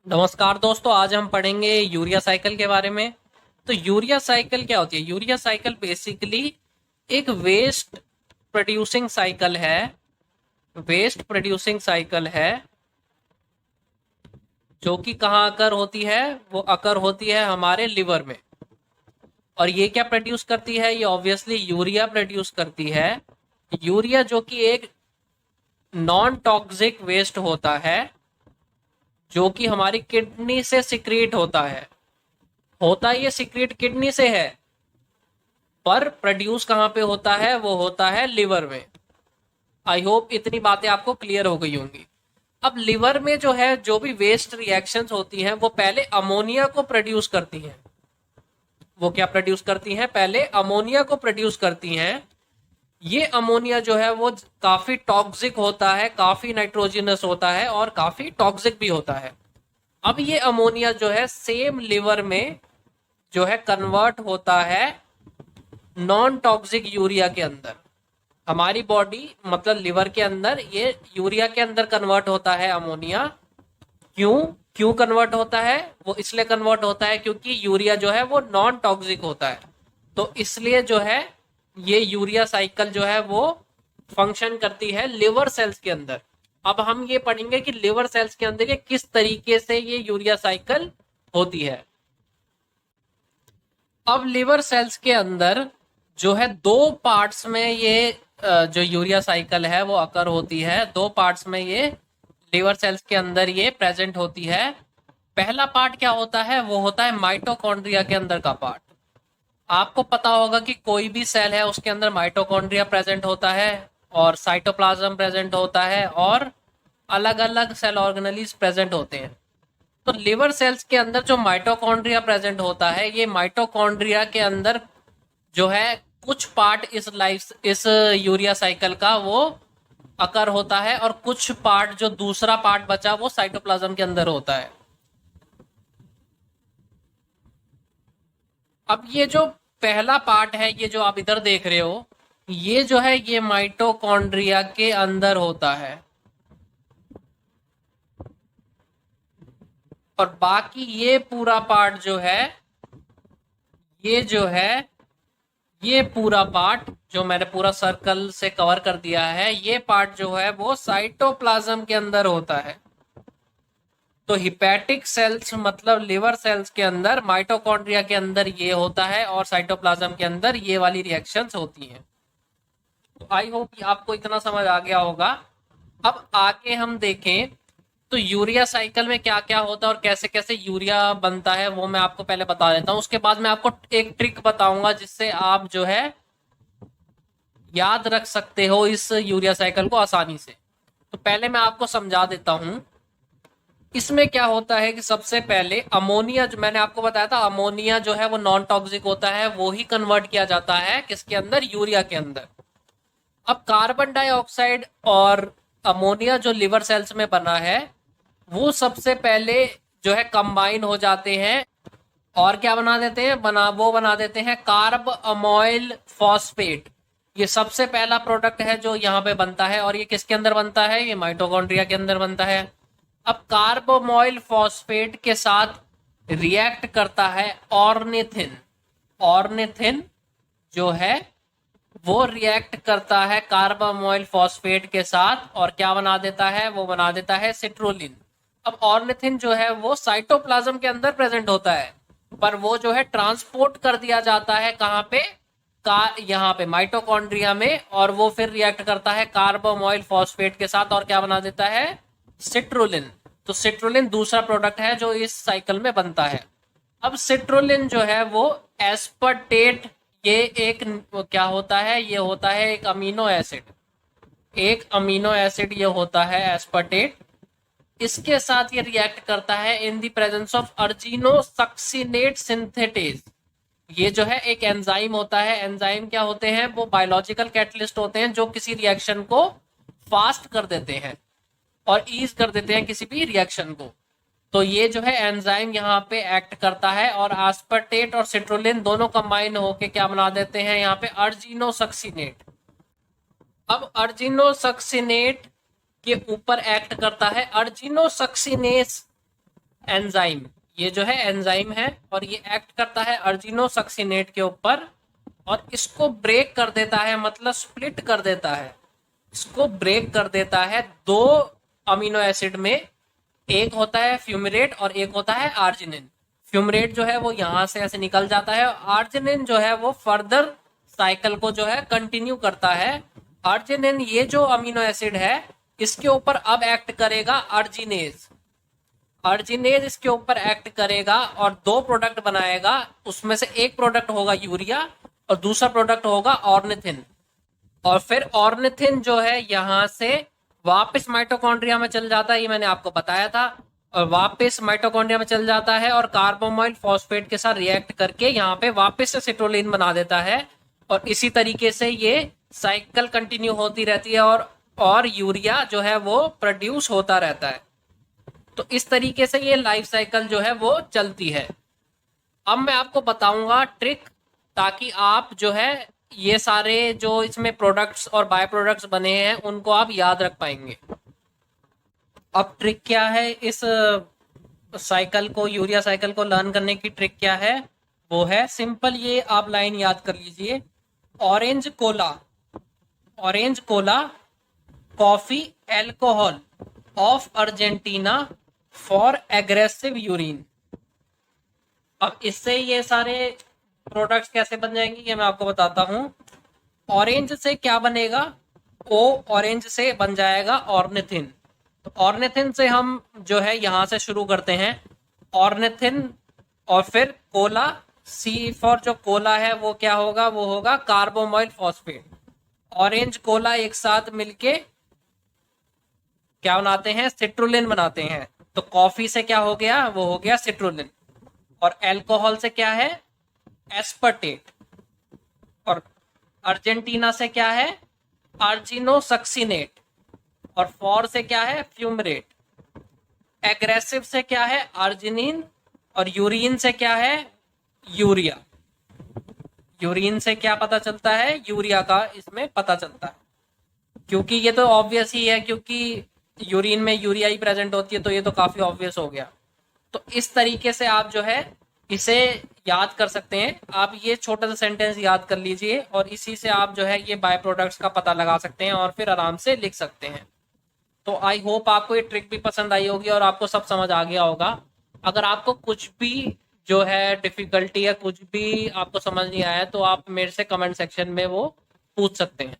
नमस्कार दोस्तों, आज हम पढ़ेंगे यूरिया साइकिल के बारे में। तो यूरिया साइकिल क्या होती है? यूरिया साइकिल बेसिकली एक वेस्ट प्रोड्यूसिंग साइकिल है जो कि कहाँ अकर होती है? वो अकर होती है हमारे लिवर में। और ये क्या प्रोड्यूस करती है? ये ऑब्वियसली यूरिया प्रोड्यूस करती है। यूरिया जो कि एक नॉन टॉक्सिक वेस्ट होता है, जो कि हमारी किडनी से सिक्रीट होता ये सिक्रीट किडनी से है, पर प्रोड्यूस कहाँ पे होता है? वो होता है लिवर में। आई होप इतनी बातें आपको क्लियर हो गई होंगी। अब लिवर में जो है, जो भी वेस्ट रिएक्शंस होती हैं, वो पहले अमोनिया को प्रोड्यूस करती हैं। वो क्या प्रोड्यूस करती हैं? पहले अमोनिया को प्रोड्यूस करती हैं। ये अमोनिया जो है वो काफी टॉक्सिक होता है, काफी नाइट्रोजिनस होता है और काफी टॉक्सिक भी होता है। अब ये अमोनिया जो है सेम लिवर में जो है कन्वर्ट होता है नॉन टॉक्सिक यूरिया के अंदर। हमारी बॉडी मतलब लिवर के अंदर ये यूरिया के अंदर कन्वर्ट होता है अमोनिया। क्यों? क्यों कन्वर्ट होता है? वो इसलिए कन्वर्ट होता है क्योंकि यूरिया जो है वो नॉन टॉक्सिक होता है। तो इसलिए जो है ये यूरिया साइकिल जो है वो फंक्शन करती है लिवर सेल्स के अंदर। अब हम ये पढ़ेंगे कि लिवर सेल्स के अंदर ये किस तरीके से ये यूरिया साइकिल होती है। अब लिवर सेल्स के अंदर जो है दो पार्ट्स में ये जो यूरिया साइकिल है वो अकर होती है। दो पार्ट्स में ये लिवर सेल्स के अंदर ये प्रेजेंट होती है। पहला पार्ट क्या होता है? वो होता है माइटोकॉन्ड्रिया के अंदर का पार्ट। आपको पता होगा कि कोई भी सेल है उसके अंदर माइटोकॉन्ड्रिया प्रेजेंट होता है और साइटोप्लाज्म प्रेजेंट होता है और अलग अलग सेल ऑर्गेनेलीज प्रेजेंट होते हैं। तो लिवर सेल्स के अंदर जो माइटोकॉन्ड्रिया प्रेजेंट होता है, ये माइटोकॉन्ड्रिया के अंदर जो है कुछ पार्ट इस यूरिया साइकिल का वो अकर होता है और कुछ पार्ट जो दूसरा पार्ट बचा वो साइटोप्लाज्म के अंदर होता है। अब ये जो पहला पार्ट है, ये जो आप इधर देख रहे हो, ये जो है ये माइटोकॉन्ड्रिया के अंदर होता है और बाकी ये पूरा पार्ट जो है, ये जो है ये पूरा पार्ट जो मैंने पूरा सर्कल से कवर कर दिया है, ये पार्ट जो है वो साइटोप्लाज्म के अंदर होता है। तो हिपैटिक सेल्स मतलब लिवर सेल्स के अंदर माइटोकॉन्ड्रिया के अंदर ये होता है और साइटोप्लाज्म के अंदर ये वाली रिएक्शंस होती हैं। तो आई होप आपको इतना समझ आ गया होगा। अब आगे हम देखें तो यूरिया साइकिल में क्या क्या होता है और कैसे कैसे यूरिया बनता है, वो मैं आपको पहले बता देता हूँ। उसके बाद मैं आपको एक ट्रिक बताऊंगा जिससे आप जो है याद रख सकते हो इस यूरिया साइकिल को आसानी से। तो पहले मैं आपको समझा देता हूं। इसमें क्या होता है कि सबसे पहले अमोनिया, जो मैंने आपको बताया था, अमोनिया जो है वो नॉन टॉक्सिक होता है, वो ही कन्वर्ट किया जाता है किसके अंदर? यूरिया के अंदर। अब कार्बन डाइऑक्साइड और अमोनिया जो लिवर सेल्स में बना है, वो सबसे पहले जो है कंबाइन हो जाते हैं और क्या बना देते हैं? बना देते हैं कार्ब अमोइल फॉस्फेट। ये सबसे पहला प्रोडक्ट है जो यहाँ पे बनता है और ये किसके अंदर बनता है? ये माइटोकॉन्ड्रिया के अंदर बनता है। अब कार्बोमोइल फॉस्फेट के साथ रिएक्ट करता है ऑर्निथिन। ऑर्निथिन जो है वो रिएक्ट करता है कार्बोमोइल फॉस्फेट के साथ और क्या बना देता है? वो बना देता है सिट्रोलिन। अब ऑर्निथिन जो है वो साइटोप्लाज्म के अंदर प्रेजेंट होता है, पर वो जो है ट्रांसपोर्ट कर दिया जाता है कहाँ पे? यहाँ पे माइटोकॉन्ड्रिया में, और वो फिर रिएक्ट करता है कार्बोमोइल फॉस्फेट के साथ और क्या बना देता है? सिट्रोलिन। तो सिट्रोलिन दूसरा प्रोडक्ट है जो इस साइकिल में बनता है। अब सिट्रोलिन जो है वो एस्पर्टेट, ये एक क्या होता है? ये होता है एक अमीनो एसिड। एक अमीनो एसिड ये होता है एस्पर्टेट। इसके साथ ये रिएक्ट करता है in the presence of argininosuccinate synthetase. ये जो है एक एंजाइम होता है। एंजाइम क्या होते हैं? वो बायोलॉजिकल कैटलिस्ट होते हैं जो किसी रिएक्शन को फास्ट कर देते हैं और ईज कर देते हैं किसी भी रिएक्शन को। तो ये जो है एंजाइम यहाँ पे एक्ट करता है और आस्पर्टेट और सिट्रोलिन दोनों कंबाइन होके क्या बना देते हैं? यहाँ पे अर्जिनोसक्सिनेट। अब अर्जिनोसक्सिनेट के ऊपर एक्ट करता है अर्जिनोसक्सिनेस। एंजाइम, ये जो है एंजाइम है और ये एक्ट करता है अर्जिनोसक्सिनेट के ऊपर और इसको ब्रेक कर देता है, मतलब स्प्लिट कर देता है, इसको ब्रेक कर देता है दो अमीनो एसिड में। एक होता है फ्यूमरेट और एक होता है आर्जिनिन। फ्यूमरेट जो है वो यहां से ऐसे निकल जाता है, आर्जिनिन जो है वो फर्दर साइकिल को जो है कंटिन्यू करता है। आर्जिनिन ये जो अमीनो एसिड है इसके ऊपर अब एक्ट करेगा अर्जिनेज। अर्जिनेज इसके ऊपर एक्ट करेगा और दो प्रोडक्ट बनाएगा, उसमें से एक प्रोडक्ट होगा यूरिया और दूसरा प्रोडक्ट होगा ऑर्निथिन। और फिर ऑर्निथिन जो है यहां से वापस माइटोकॉन्ड्रिया में चल जाता है, ये मैंने आपको बताया था, और वापस माइटोकॉन्ड्रिया में चल जाता है और कार्बोमाइल फॉस्फेट के साथ रिएक्ट करके यहाँ पे वापस से सिट्रोलिन बना देता है। और इसी तरीके से ये साइकिल कंटिन्यू होती रहती है और यूरिया जो है वो प्रोड्यूस होता रहता है। तो इस तरीके से ये लाइफ साइकिल जो है वो चलती है। अब मैं आपको बताऊंगा ट्रिक, ताकि आप जो है ये सारे जो इसमें प्रोडक्ट्स और बाय प्रोडक्ट्स बने हैं उनको आप याद रख पाएंगे। अब ट्रिक क्या है, इस साइकिल को, यूरिया साइकिल को लर्न करने की ट्रिक क्या है, वो है सिंपल, ये आप लाइन याद कर लीजिए। Orange Cola, orange Cola, coffee, alcohol of Argentina for aggressive urine. अब इससे ये सारे प्रोडक्ट्स कैसे बन जाएंगे ये मैं आपको बताता हूं। ऑरेंज से क्या बनेगा, ओ ऑरेंज से बन जाएगा ऑर्निथिन। तो ऑर्निथिन से हम जो है यहां से शुरू करते हैं, ऑर्निथिन, और फिर कोला, सी फॉर जो कोला है वो क्या होगा, वो होगा कार्बोमाइल फॉस्फेट। ऑरेंज कोला एक साथ मिलके क्या बनाते हैं, सिट्रुलिन बनाते हैं। तो कॉफी से क्या हो गया, वो हो गया सिट्रुलिन। और एल्कोहल से क्या है, एस्पर्टेट। और अर्जेंटीना से क्या है, अर्जिनोसक्सिनेट। और फॉर से क्या है, फ्यूमरेट। एग्रेसिव से क्या है, अर्जिनिन। और यूरिन से क्या है, यूरिया। यूरिन से क्या पता चलता है, यूरिया का इसमें पता चलता है, क्योंकि ये तो ऑब्वियस ही है, क्योंकि यूरिन में यूरिया ही प्रेजेंट होती है, तो ये तो काफी ऑब्वियस हो गया। तो इस तरीके से आप जो है इसे याद कर सकते हैं। आप ये छोटा सा सेंटेंस याद कर लीजिए और इसी से आप जो है ये बाय प्रोडक्ट्स का पता लगा सकते हैं और फिर आराम से लिख सकते हैं। तो आई होप आपको ये ट्रिक भी पसंद आई होगी और आपको सब समझ आ गया होगा। अगर आपको कुछ भी जो है डिफिकल्टी या कुछ भी आपको समझ नहीं आया तो आप मेरे से कमेंट सेक्शन में वो पूछ सकते हैं।